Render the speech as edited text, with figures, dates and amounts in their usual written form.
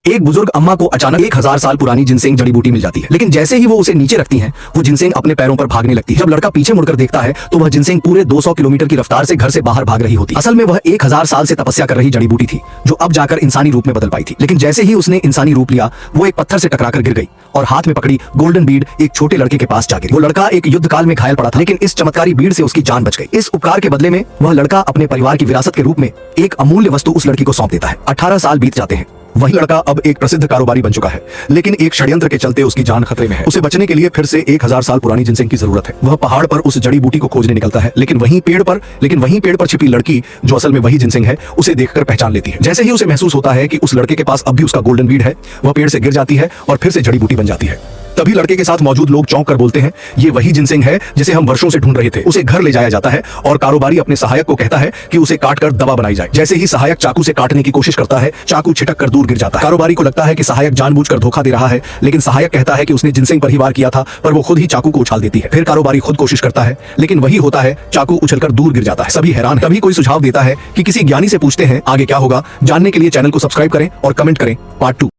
एक बुजुर्ग अम्मा को अचानक 1000 साल पुरानी जिनसेंग जड़ी बूटी मिल जाती है, लेकिन जैसे ही वो उसे नीचे रखती हैं, वो जिनसेंग अपने पैरों पर भागने लगती है। जब लड़का पीछे मुड़कर देखता है तो वह जिनसेंग पूरे 200 किलोमीटर की रफ्तार से घर से बाहर भाग रही होती। असल में वह 1000 साल से तपस्या कर रही जड़ी बूटी थी, जो अब जाकर इंसानी रूप में बदल पाई थी। लेकिन जैसे ही उसने इंसानी रूप लिया, वो एक पत्थर से टकराकर गिर गई और हाथ में पकड़ी गोल्डन बीड एक छोटे लड़के के पास जा गिरी। वो लड़का एक युद्ध काल में घायल पड़ा था, लेकिन इस चमत्कारी बीड से उसकी जान बच गई। इस उपकार के बदले में वह लड़का अपने परिवार की विरासत के रूप में एक अमूल्य वस्तु उस लड़की को सौंप देता है। 18 साल बीत जाते हैं। वही लड़का अब एक प्रसिद्ध कारोबारी बन चुका है, लेकिन एक षड्यंत्र के चलते उसकी जान खतरे में है। उसे बचने के लिए फिर से 1000 साल पुरानी जिनसेंग की जरूरत है। वह पहाड़ पर उस जड़ी बूटी को खोजने निकलता है, लेकिन वहीं पेड़ पर छिपी लड़की, जो असल में वही जिनसेंग है, उसे देखकर पहचान लेती है। जैसे ही उसे महसूस होता है कि उस लड़के के पास अब भी उसका गोल्डन बीड है, वह पेड़ से गिर जाती है और फिर से जड़ी बूटी बन जाती है। तभी लड़के के साथ मौजूद लोग चौंक कर बोलते हैं, ये वही जिनसेंग है जिसे हम वर्षों से ढूंढ रहे थे। उसे घर ले जाया जाता है और कारोबारी अपने सहायक को कहता है कि उसे काटकर दवा बनाई जाए। जैसे ही सहायक चाकू से काटने की कोशिश करता है, चाकू छिटक कर दूर गिर जाता है। कारोबारी को लगता है कि सहायक जानबूझकर धोखा दे रहा है, लेकिन सहायक कहता है कि उसने जिनसेंग पर ही वार किया था, पर वो खुद ही चाकू को उछाल देती है। फिर कारोबारी खुद कोशिश करता है, लेकिन वही होता है, चाकू उछलकर दूर गिर जाता है। सभी हैरान। तभी कोई सुझाव देता है कि किसी ज्ञानी से पूछते हैं आगे क्या होगा। जानने के लिए चैनल को सब्सक्राइब करें और कमेंट करें पार्ट 2।